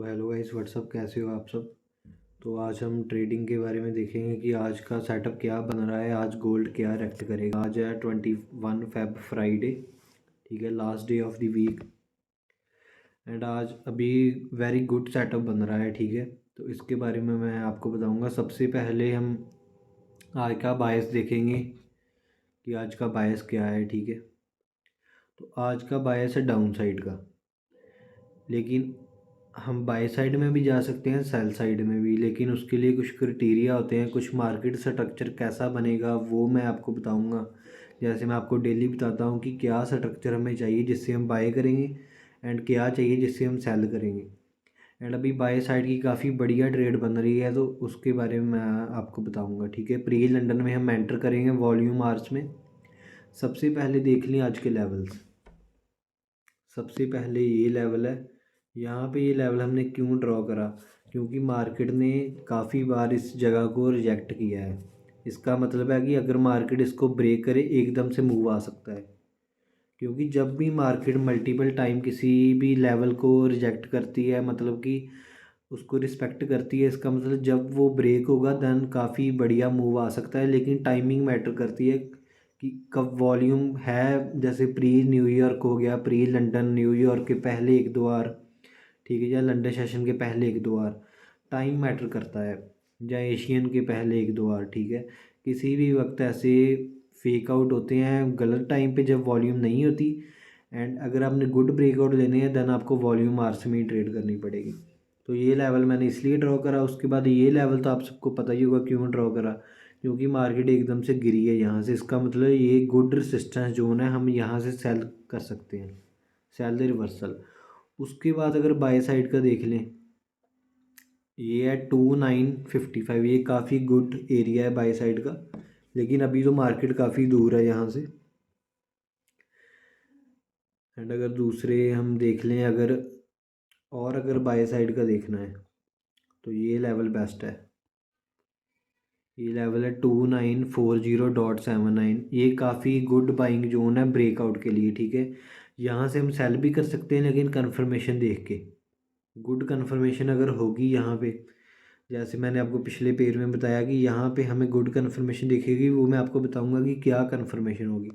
Hello guys, WhatsApp, कैसे हो आप सब। तो आज हम ट्रेडिंग के बारे में देखेंगे कि आज का सेटअप क्या बन रहा है, आज गोल्ड क्या रिएक्ट करेगा। आज है 21 फेब फ्राइडे, ठीक है, last day of the week. And आज अभी वेरी गुड सेटअप बन रहा है, ठीक है। तो इसके बारे में मैं आपको बताऊंगा। सबसे पहले हम आज का बायस देखेंगे कि आज का बायस क्या है, ठीक है। तो आज का बायस है डाउन साइड का, लेकिन हम बाय साइड में भी जा सकते हैं, सेल साइड में भी, लेकिन उसके लिए कुछ क्राइटेरिया होते हैं, कुछ मार्केट स्ट्रक्चर कैसा बनेगा वो मैं आपको बताऊंगा। जैसे मैं आपको डेली बताता हूँ कि क्या स्ट्रक्चर हमें चाहिए जिससे हम बाय करेंगे, एंड क्या चाहिए जिससे हम सेल करेंगे। एंड अभी बाय साइड की काफ़ी बढ़िया ट्रेड बन रही है, तो उसके बारे में मैं आपको बताऊँगा, ठीक है। प्री लंदन में हम एंटर करेंगे वॉल्यूम आवर्स में। सबसे पहले देख लें आज के लेवल्स। सबसे पहले ये लेवल है, यहाँ पे ये लेवल हमने क्यों ड्रॉ करा, क्योंकि मार्केट ने काफ़ी बार इस जगह को रिजेक्ट किया है। इसका मतलब है कि अगर मार्केट इसको ब्रेक करे एकदम से मूव आ सकता है, क्योंकि जब भी मार्केट मल्टीपल टाइम किसी भी लेवल को रिजेक्ट करती है, मतलब कि उसको रिस्पेक्ट करती है, इसका मतलब जब वो ब्रेक होगा देन काफ़ी बढ़िया मूव आ सकता है। लेकिन टाइमिंग मैटर करती है कि कब वॉल्यूम है, जैसे प्री न्यूयॉर्क हो गया, प्री लंदन, न्यूयॉर्क के पहले एक दो बार, ठीक है, या लंदन सेशन के पहले एक दो बार टाइम मैटर करता है, या एशियन के पहले एक दो बार, ठीक है। किसी भी वक्त ऐसे फेक आउट होते हैं गलत टाइम पे जब वॉल्यूम नहीं होती। एंड अगर आपने गुड ब्रेकआउट लेने हैं देन आपको वॉल्यूम आर्स में ही ट्रेड करनी पड़ेगी। तो ये लेवल मैंने इसलिए ड्रॉ करा। उसके बाद ये लेवल तो आप सबको पता ही होगा क्यों ड्रॉ करा, क्योंकि मार्केट एकदम से गिरी है यहाँ से। इसका मतलब ये गुड रेजिस्टेंस जोन है, हम यहाँ से सेल कर सकते हैं, सेल रिवर्सल। उसके बाद अगर बाय साइड का देख लें, ये है 2955, ये काफ़ी गुड एरिया है बाय साइड का, लेकिन अभी तो मार्केट काफ़ी दूर है यहाँ से। एंड अगर दूसरे हम देख लें, अगर बाय साइड का देखना है तो ये लेवल बेस्ट है। ये लेवल है 2940.79, ये काफ़ी गुड बाइंग जोन है ब्रेकआउट के लिए, ठीक है। यहाँ से हम सेल भी कर सकते हैं, लेकिन कन्फर्मेशन देख के, गुड कन्फर्मेशन अगर होगी यहाँ पे, जैसे मैंने आपको पिछले पेज में बताया कि यहाँ पे हमें गुड कन्फर्मेशन दिखेगी, वो मैं आपको बताऊंगा कि क्या कन्फर्मेशन होगी।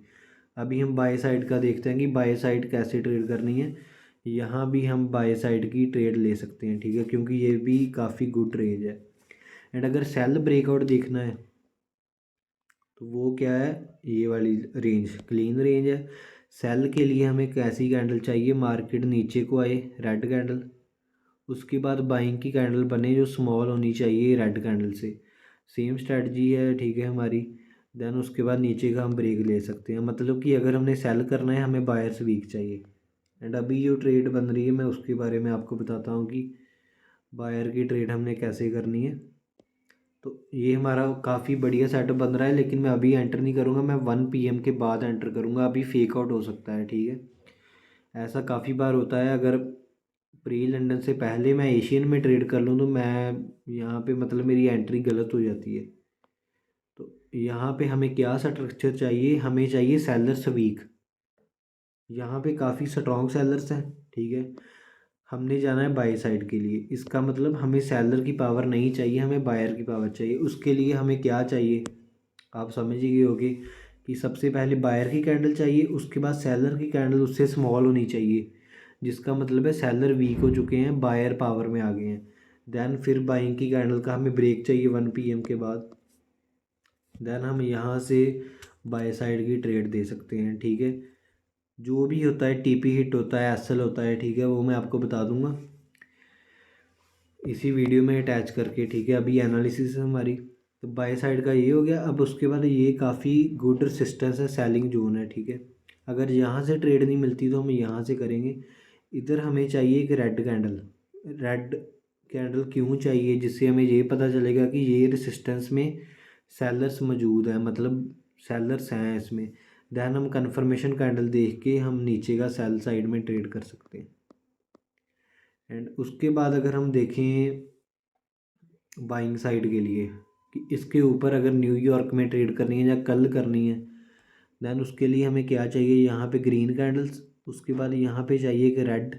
अभी हम बाय साइड का देखते हैं कि बाय साइड कैसे ट्रेड करनी है। यहाँ भी हम बाय साइड की ट्रेड ले सकते हैं, ठीक है, क्योंकि ये भी काफ़ी गुड रेंज है। एंड अगर सेल ब्रेकआउट देखना है तो वो क्या है, ये वाली रेंज क्लीन रेंज है। सेल के लिए हमें कैसी कैंडल चाहिए, मार्केट नीचे को आए, रेड कैंडल, उसके बाद बाइंग की कैंडल बने जो स्मॉल होनी चाहिए रेड कैंडल से। सेम स्ट्रेटजी है, ठीक है, हमारी। देन उसके बाद नीचे का हम ब्रेक ले सकते हैं, मतलब कि अगर हमने सेल करना है हमें बायर्स वीक चाहिए। एंड अभी जो ट्रेड बन रही है मैं उसके बारे में आपको बताता हूँ कि बायर की ट्रेड हमने कैसे करनी है। तो ये हमारा काफ़ी बढ़िया सेटअप बन रहा है, लेकिन मैं अभी एंटर नहीं करूँगा, मैं 1 PM के बाद एंटर करूँगा। अभी फेक आउट हो सकता है, ठीक है। ऐसा काफ़ी बार होता है, अगर प्री लंदन से पहले मैं एशियन में ट्रेड कर लूँ तो मैं यहाँ पे मतलब मेरी एंट्री गलत हो जाती है। तो यहाँ पे हमें क्या स्ट्रक्चर चाहिए, हमें चाहिए सेलर्स वीक। यहाँ पे काफ़ी स्ट्रॉन्ग सेलर्स हैं, ठीक है। हमने जाना है बाय साइड के लिए, इसका मतलब हमें सेलर की पावर नहीं चाहिए, हमें बायर की पावर चाहिए। उसके लिए हमें क्या चाहिए, आप समझ ही गए होगे कि सबसे पहले बायर की कैंडल चाहिए, उसके बाद सेलर की कैंडल उससे स्मॉल होनी चाहिए, जिसका मतलब है सेलर वीक हो चुके हैं, बायर पावर में आ गए हैं। देन फिर बाइंग की कैंडल का हमें ब्रेक चाहिए 1 PM के बाद। देन हम यहाँ से बाय साइड की ट्रेड दे सकते हैं, ठीक है। जो भी होता है, टीपी हिट होता है, एसएल होता है, ठीक है, वो मैं आपको बता दूंगा इसी वीडियो में अटैच करके, ठीक है। अभी एनालिसिस है हमारी, तो बाय साइड का ये हो गया। अब उसके बाद ये काफ़ी गुड रेजिस्टेंस है, सेलिंग जोन है, ठीक है। अगर यहाँ से ट्रेड नहीं मिलती तो हम यहाँ से करेंगे। इधर हमें चाहिए एक रेड कैंडल। रेड कैंडल क्यों चाहिए, जिससे हमें ये पता चलेगा कि ये रेजिस्टेंस में सेलर्स मौजूद है, मतलब सेलर्स हैं इसमें। दैन हम कन्फर्मेशन कैंडल देख के हम नीचे का सेल साइड में ट्रेड कर सकते हैं। एंड उसके बाद अगर हम देखें बाइंग साइड के लिए कि इसके ऊपर अगर न्यूयॉर्क में ट्रेड करनी है या कल करनी है, देन उसके लिए हमें क्या चाहिए, यहाँ पे ग्रीन कैंडल्स, उसके बाद यहाँ पे चाहिए कि रेड,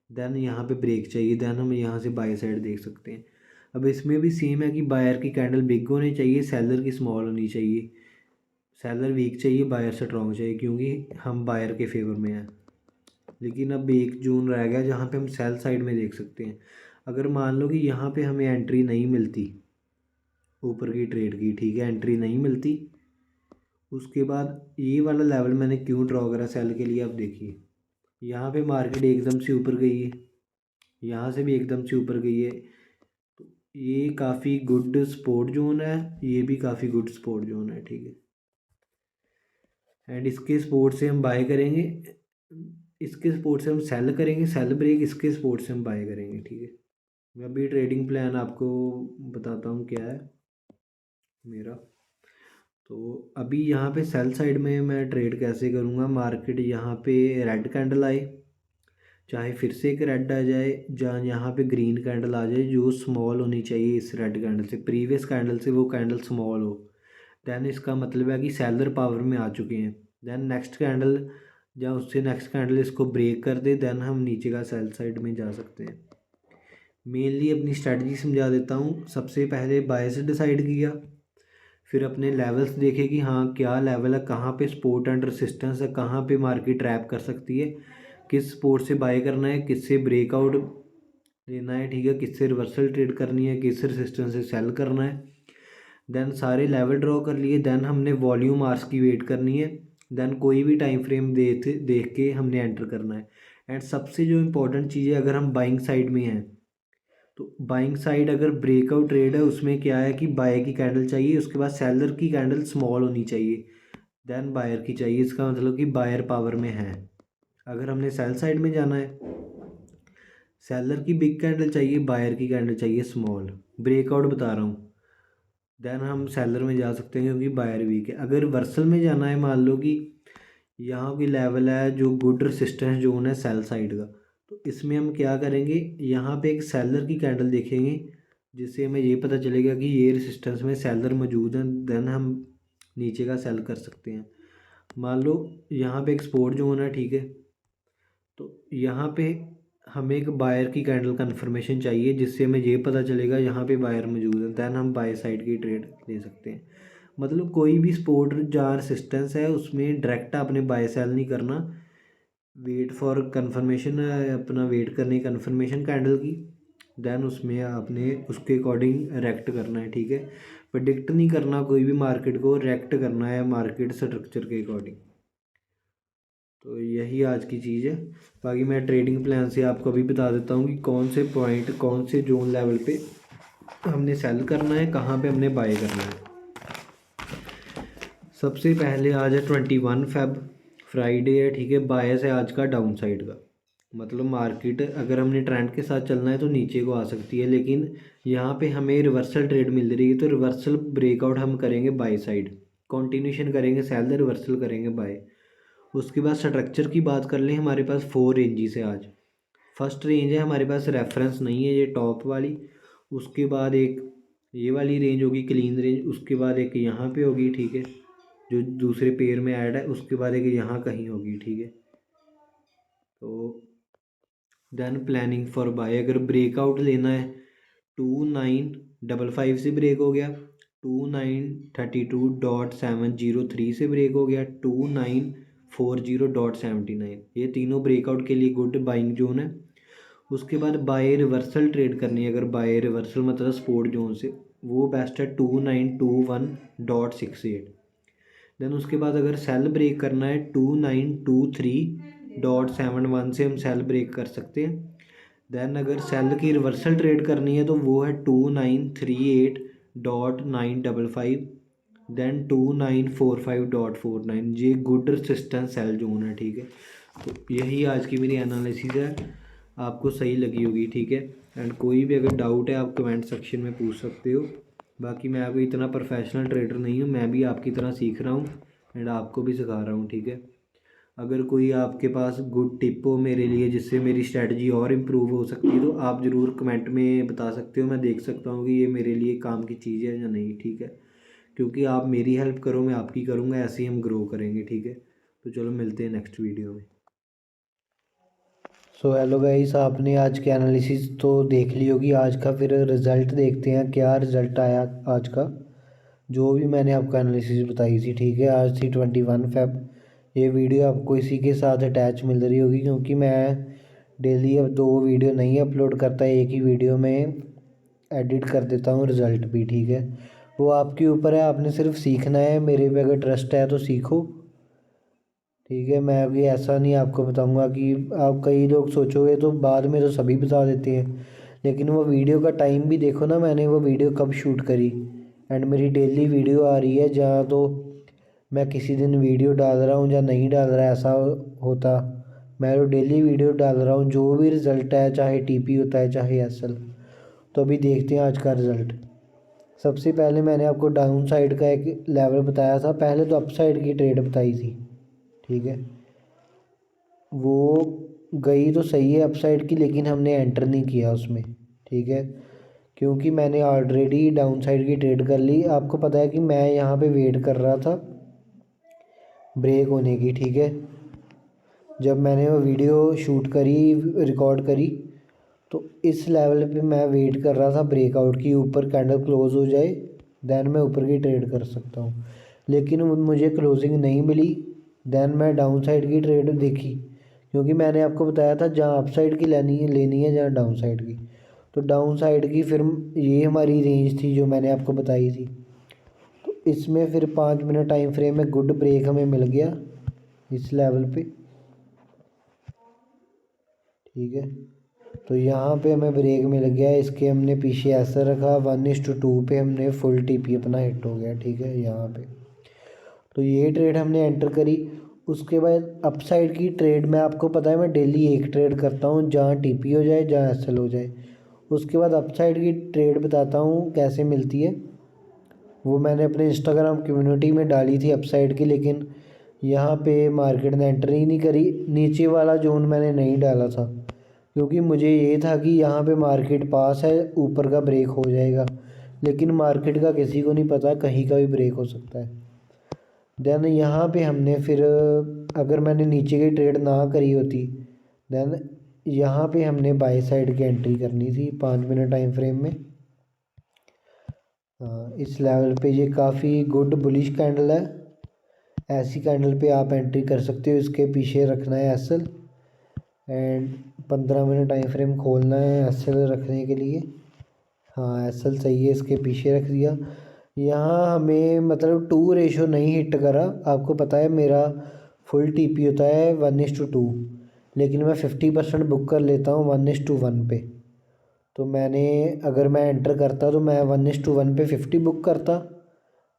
देन यहाँ पे ब्रेक चाहिए, देन हम यहाँ से बाय साइड देख सकते हैं। अब इसमें भी सेम है कि बायर की कैंडल बिग होनी चाहिए, सेलर की स्मॉल होनी चाहिए। सेलर वीक चाहिए, बायर स्ट्रॉन्ग चाहिए, क्योंकि हम बायर के फेवर में हैं। लेकिन अब एक जोन रह गया जहाँ पे हम सेल साइड में देख सकते हैं। अगर मान लो कि यहाँ पे हमें एंट्री नहीं मिलती ऊपर की ट्रेड की, ठीक है, एंट्री नहीं मिलती, उसके बाद ये वाला लेवल मैंने क्यों ड्रॉ करा सेल के लिए, अब देखिए यहाँ पे मार्केट एकदम से ऊपर गई है, यहाँ से भी एकदम से ऊपर गई है, तो ये काफ़ी गुड सपोर्ट जोन है, ये भी काफ़ी गुड सपोर्ट जोन है, ठीक है। एंड इसके सपोर्ट से हम बाय करेंगे, इसके सपोर्ट से हम सेल करेंगे, सेल ब्रेक, इसके सपोर्ट से हम बाय करेंगे, ठीक है। मैं अभी ट्रेडिंग प्लान आपको बताता हूँ क्या है मेरा। तो अभी यहाँ पे सेल साइड में मैं ट्रेड कैसे करूँगा, मार्केट यहाँ पे रेड कैंडल आए, चाहे फिर से एक रेड आ जाए, जहाँ यहाँ पे ग्रीन कैंडल आ जाए जो स्मॉल होनी चाहिए इस रेड कैंडल से, प्रीवियस कैंडल से वो कैंडल स्मॉल हो, देन इसका मतलब है कि सेलर पावर में आ चुके हैं। देन नेक्स्ट कैंडल या उससे नेक्स्ट कैंडल इसको ब्रेक कर दे, देन हम नीचे का सेल साइड में जा सकते हैं। मेनली अपनी स्ट्रेटजी समझा देता हूँ। सबसे पहले बायस डिसाइड किया, फिर अपने लेवल्स देखे कि हाँ क्या लेवल है, कहाँ पे सपोर्ट एंड रेसिस्टेंस है, कहाँ पे मार्केट ट्रैप कर सकती है, किस सपोर्ट से बाय करना है, किससे ब्रेकआउट लेना है, ठीक है, किससे रिवर्सल ट्रेड करनी है, किस रेसिस्टेंस से सेल करना है। देन सारे लेवल ड्रॉ कर लिए, देन हमने वॉल्यूम आर्स की वेट करनी है, देन कोई भी टाइम फ्रेम देख के हमने एंटर करना है। एंड सबसे जो इम्पोर्टेंट चीज़ है, अगर हम बाइंग साइड में हैं तो बाइंग साइड अगर ब्रेकआउट ट्रेड है उसमें क्या है कि बाय की कैंडल चाहिए, उसके बाद सेलर की कैंडल स्मॉल होनी चाहिए, देन बायर की चाहिए। इसका मतलब कि बायर पावर में है। अगर हमने सेल साइड में जाना है, सेलर की बिग कैंडल चाहिए, बायर की कैंडल चाहिए स्मॉल, ब्रेकआउट बता रहा हूँ, देन हम सेलर में जा सकते हैं क्योंकि बायर वीक है। अगर वर्सल में जाना है, मान लो कि यहाँ की लेवल है जो गुड रेसिस्टेंस जोन है सेल साइड का, तो इसमें हम क्या करेंगे, यहाँ पे एक सेलर की कैंडल देखेंगे जिससे हमें ये पता चलेगा कि ये रेसिस्टेंस में सेलर मौजूद है, देन हम नीचे का सेल कर सकते हैं। मान लो यहाँ पे एक सपोर्ट जोन है, ठीक है, तो यहाँ पे हमें एक बायर की कैंडल कन्फर्मेशन चाहिए जिससे हमें ये पता चलेगा यहाँ पे बायर मौजूद है, देन हम बाय साइड की ट्रेड ले सकते हैं। मतलब कोई भी सपोर्ट जहाँ रेसिस्टेंस है उसमें डायरेक्ट आपने बाय सेल नहीं करना, वेट फॉर कन्फर्मेशन, अपना वेट करने कन्फर्मेशन कैंडल की, देन उसमें आपने उसके अकॉर्डिंग रेक्ट करना है, ठीक है। प्रेडिक्ट नहीं करना कोई भी मार्केट को, रेक्ट करना है मार्केट स्ट्रक्चर के अकॉर्डिंग। तो यही आज की चीज़ है। बाकी मैं ट्रेडिंग प्लान से आपको अभी बता देता हूँ कि कौन से पॉइंट, कौन से जोन लेवल पे हमने सेल करना है, कहाँ पे हमने बाय करना है। सबसे पहले आज है 21 फेब, फ्राइडे है, ठीक है। बायस है आज का डाउन साइड का, मतलब मार्केट अगर हमने ट्रेंड के साथ चलना है तो नीचे को आ सकती है, लेकिन यहाँ पे हमें रिवर्सल ट्रेड मिल रही है तो रिवर्सल ब्रेकआउट हम करेंगे बाय साइड, कंटिन्यूशन करेंगे सेल, रिवर्सल करेंगे बाय। उसके बाद स्ट्रक्चर की बात कर लें, हमारे पास 4 रेंजेस है आज। फर्स्ट रेंज है हमारे पास, रेफरेंस नहीं है ये टॉप वाली, उसके बाद एक ये वाली रेंज होगी क्लीन रेंज, उसके बाद एक यहाँ पे होगी, ठीक है, जो दूसरे पेयर में ऐड है, उसके बाद एक यहाँ कहीं होगी, ठीक है। तो देन प्लानिंग फॉर बाय, अगर ब्रेकआउट लेना है 2955 से ब्रेक हो गया, 2932.703 से ब्रेक हो गया, 2940.79, ये तीनों ब्रेकआउट के लिए गुड बाइंग जोन है। उसके बाद बाय रिवर्सल ट्रेड करनी है, अगर बाय रिवर्सल मतलब सपोर्ट जोन से, वो बेस्ट है 2921.68। देन उसके बाद अगर सेल ब्रेक करना है 2923.71 से हम सेल ब्रेक कर सकते हैं। देन अगर सेल की रिवर्सल ट्रेड करनी है तो वो है 2938.955, देन 2945.49, ये गुड रेसिस्टेंस सेल जोन है, ठीक है। तो यही आज की मेरी एनालिसिस है, आपको सही लगी होगी, ठीक है। एंड कोई भी अगर डाउट है आप कमेंट सेक्शन में पूछ सकते हो। बाकी मैं अभी इतना प्रोफेशनल ट्रेडर नहीं हूँ, मैं भी आपकी तरह सीख रहा हूँ एंड आपको भी सिखा रहा हूँ, ठीक है। अगर कोई आपके पास गुड टिप हो मेरे लिए जिससे मेरी स्ट्रेटजी और इम्प्रूव हो सकती है तो आप ज़रूर कमेंट में बता सकते हो, मैं देख सकता हूँ कि ये मेरे लिए काम की चीज़ है या नहीं, ठीक है। क्योंकि आप मेरी हेल्प करो, मैं आपकी करूँगा, ऐसे ही हम ग्रो करेंगे, ठीक है। तो चलो मिलते हैं नेक्स्ट वीडियो में। सो हेलो गाइस, आपने आज के एनालिसिस तो देख ली होगी। आज का फिर रिज़ल्ट देखते हैं, क्या रिज़ल्ट आया आज का। जो भी मैंने आपको एनालिसिस बताई थी, ठीक है। आज थी 21 फ़ेब। ये वीडियो आपको इसी के साथ अटैच मिल रही होगी, क्योंकि मैं डेली अब 2 वीडियो नहीं अपलोड करता, एक ही वीडियो में एडिट कर देता हूँ रिज़ल्ट भी, ठीक है। वो आपके ऊपर है, आपने सिर्फ सीखना है। मेरे पे अगर ट्रस्ट है तो सीखो, ठीक है। मैं अभी ऐसा नहीं आपको बताऊंगा कि आप, कई लोग सोचोगे तो बाद में तो सभी बता देते हैं, लेकिन वो वीडियो का टाइम भी देखो ना, मैंने वो वीडियो कब शूट करी। एंड मेरी डेली वीडियो आ रही है, जहाँ तो मैं किसी दिन वीडियो डाल रहा हूँ या नहीं डाल रहा, ऐसा होता। मैं तो डेली वीडियो डाल रहा हूँ, जो भी रिज़ल्ट है, चाहे टीपी होता है चाहे एसएल। तो अभी देखते हैं आज का रिज़ल्ट। सबसे पहले मैंने आपको डाउन साइड का एक लेवल बताया था, पहले तो अप साइड की ट्रेड बताई थी, ठीक है। वो गई तो सही है अपसाइड की, लेकिन हमने एंटर नहीं किया उसमें, ठीक है। क्योंकि मैंने ऑलरेडी डाउन साइड की ट्रेड कर ली। आपको पता है कि मैं यहाँ पे वेट कर रहा था ब्रेक होने की, ठीक है। जब मैंने वो वीडियो शूट करी, रिकॉर्ड करी, तो इस लेवल पे मैं वेट कर रहा था ब्रेकआउट की, ऊपर कैंडल क्लोज हो जाए, देन मैं ऊपर की ट्रेड कर सकता हूँ। लेकिन मुझे क्लोजिंग नहीं मिली। देन मैं डाउन साइड की ट्रेड देखी, क्योंकि मैंने आपको बताया था जहाँ अप साइड की लेनी है जहाँ डाउन साइड की। तो डाउन साइड की फिर ये हमारी रेंज थी जो मैंने आपको बताई थी। तो इसमें फिर 5 मिनट टाइम फ्रेम में गुड ब्रेक हमें मिल गया इस लेवल पे, ठीक है। तो यहाँ पे हमें ब्रेक मिल गया, इसके हमने पीछे ऐसा रखा 1:2 पे हमने फुल टीपी अपना हिट हो गया, ठीक है। यहाँ पे तो ये ट्रेड हमने एंटर करी। उसके बाद अप साइड की ट्रेड में आपको पता है मैं डेली एक ट्रेड करता हूँ, जहाँ टीपी हो जाए जहाँ एसएल हो जाए। उसके बाद अप साइड की ट्रेड बताता हूँ कैसे मिलती है। वो मैंने अपने इंस्टाग्राम कम्युनिटी में डाली थी अप साइड की, लेकिन यहाँ पे मार्केट ने एंटर ही नहीं करी। नीचे वाला जोन मैंने नहीं डाला था, क्योंकि मुझे ये था कि यहाँ पे मार्केट पास है, ऊपर का ब्रेक हो जाएगा। लेकिन मार्केट का किसी को नहीं पता, कहीं का भी ब्रेक हो सकता है। देन यहाँ पे हमने फिर, अगर मैंने नीचे की ट्रेड ना करी होती, देन यहाँ पे हमने बाई साइड की एंट्री करनी थी 5 मिनट टाइम फ्रेम में। इस लेवल पे ये काफ़ी गुड बुलिश कैंडल है। ऐसी कैंडल पे आप एंट्री कर सकते हो। इसके पीछे रखना है SL, and 15 minute time frame खोलना है एसएल रखने के लिए। हाँ, एसएल सही है, इसके पीछे रख दिया। यहाँ हमें मतलब 2 रेशो नहीं हिट करा। आपको पता है मेरा फुल टीपी होता है 1:2, लेकिन मैं 50% बुक कर लेता हूँ 1:1 पे। तो मैंने, अगर मैं एंटर करता तो मैं 1:1 पे 50 बुक करता,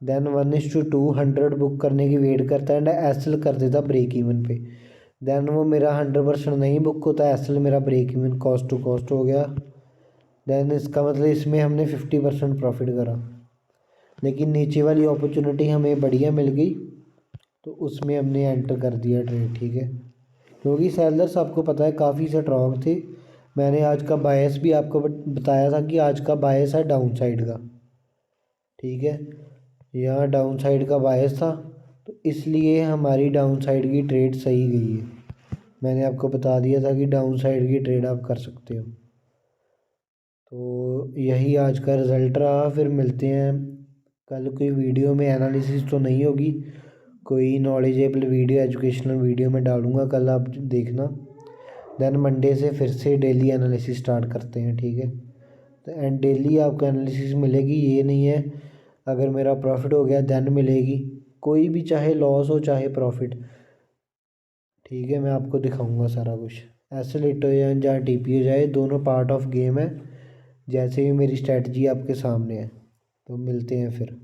देन 1:2 100 बुक करने की वेट करता, एंड एसएल कर देता ब्रेक इवन पे। देन वो मेरा 100% नहीं बुक होता, एसएल मेरा break even cost to cost हो गया। देन इसका मतलब इसमें हमने 50% प्रॉफिट करा। लेकिन नीचे वाली अपॉर्चुनिटी हमें बढ़िया मिल गई, तो उसमें हमने एंटर कर दिया ट्रेड, ठीक है। क्योंकि सेलर्स आपको पता है काफ़ी स्ट्रॉन्ग थे। मैंने आज का बायस भी आपको बताया था कि आज का बायस है डाउन साइड का, ठीक है। यहाँ डाउन साइड का बायस था, तो इसलिए हमारी डाउन साइड की ट्रेड सही गई है। मैंने आपको बता दिया था कि डाउन साइड की ट्रेड आप कर सकते हो। तो यही आज का रिज़ल्ट रहा। फिर मिलते हैं कल। कोई वीडियो में एनालिसिस तो नहीं होगी, कोई नॉलेजेबल वीडियो, एजुकेशनल वीडियो में डालूँगा कल, आप देखना। देन मंडे से फिर से डेली एनालिसिस स्टार्ट करते हैं, ठीक है। तो एंड डेली आपको एनालिसिस मिलेगी, ये नहीं है अगर मेरा प्रॉफिट हो गया देन मिलेगी। कोई भी, चाहे लॉस हो चाहे प्रॉफिट, ठीक है। मैं आपको दिखाऊंगा सारा कुछ। ऐसे लिट हो जाए जहाँ टीपी हो जाए, दोनों पार्ट ऑफ गेम है। जैसे ही मेरी स्ट्रेटजी आपके सामने है, तो मिलते हैं फिर।